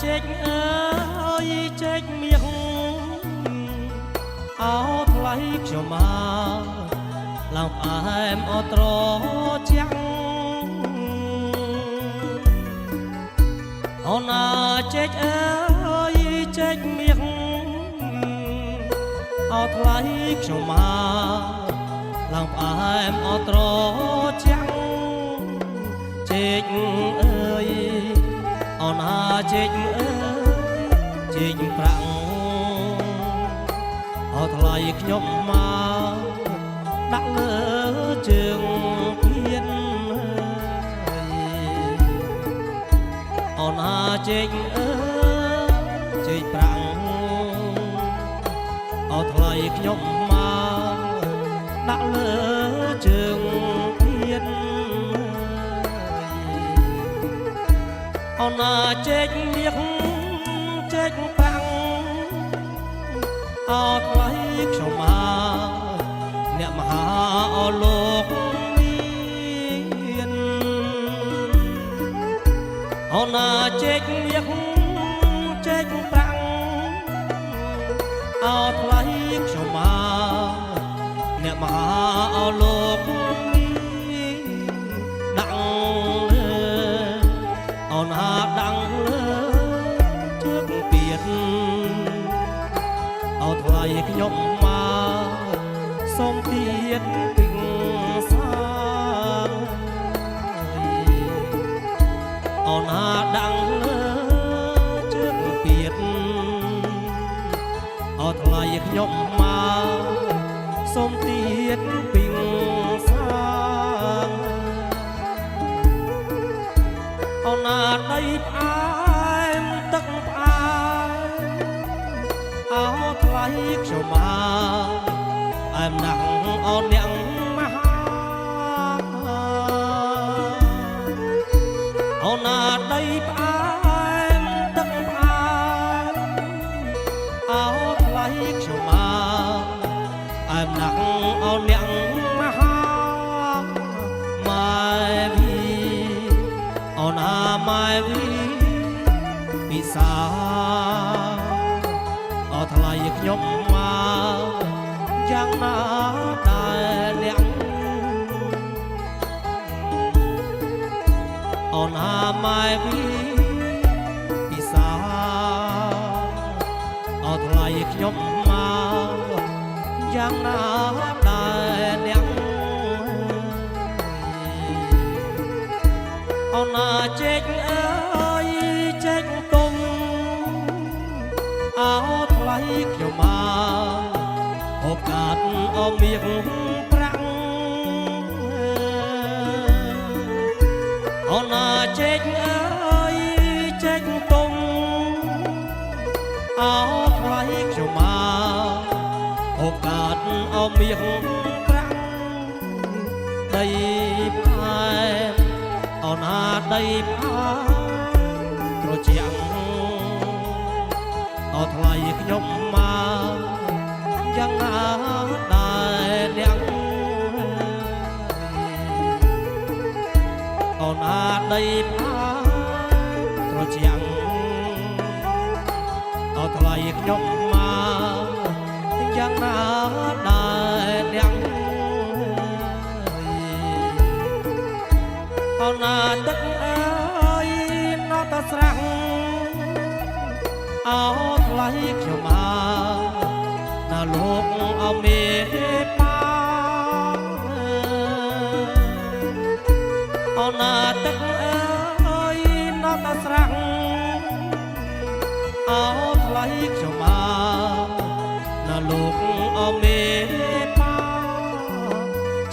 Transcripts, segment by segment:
ចេកអើយចេកមាសអោថ្លៃខ្ញុំមកឡើងផ្អែមអត្រចាំងអូនចេកអើយចេកមាសអោថ្លៃខ្ញុំមកឡើងផ្អែមអត្រចាំងចេកអើយអូនចេកអើយចេកប្រាំងអោថ្លៃខ្ញុំមកដាក់លើជើងពៀនអូនចេកអើយចេកប្រាំងអោថ្លៃខ្ញុំមកដាក់លើជើងពៀនអូនចេកមាសចេកប្រាំងអោថ្លៃខ្ញុំមកអ្នកមហាអលោកមានអូនចេកមាសចេកប្រាំងអោថ្លៃខ្ញុំមកអ្នកមហាអលោកមានដាក់លើអូនដាក់លើជើងពៀនអោថ្លៃខ្ញុំមកសូមទៀតពីងសាអូនដាក់លើជើងពៀនអោថ្លៃខ្ញុំមកសូមទៀតពីងសាអូនដីផ្អែមទឹកផ្អែមអោថ្លៃខ្ញុំមកអែមណាស់អូនអ្នកមហាអូនដីផ្អែមទឹកផ្អែមអោថ្លៃខ្ញុំមកអែមណាស់អូនអ្នកមហាម៉ែវីអូនម៉ែវីពិសាអូថ្លៃខ្ញុំមកយ៉ាងណាដែលអ្នកអូនម៉ែវីពិសាអូថ្លៃខ្ញុំមកយ៉ាងណាដែលអ្នកអូនចេកអើយចេកទុំអោថ្លៃខ្ញុំមកអូកាត់អមៀកប្រាំងអូនចេកអើយចេកទុំអោថ្លៃខ្ញុំមកអូកាត់អមៀកប្រាំងដីផ្អែមអូនដីផ្អែមត្រជាក់អូថ្លៃខ្ញុំមកយ៉ាងណាដែលអ្នកអូនដីផ្អែមត្រជាក់អូថ្លៃខ្ញុំមកយ៉ាងណាដែលអ្នកអូនទឹកអើយណតស្រះអូថ្លៃខ្ញុំមកណាលោកអមេបាអូនទឹកអើយណតស្រះអូថ្លៃខ្ញុំមកណាលោកអមេបា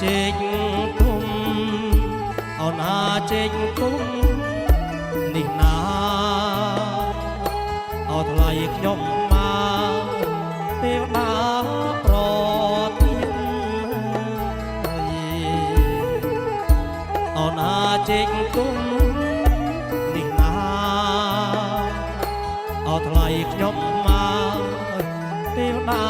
ចេកទុំអូនចេកទុំនេះណាអូថ្លៃខ្ញុំមកទេវតាប្រទានអូនចេកទុំនេះណាអូថ្លៃខ្ញុំមកទេវតា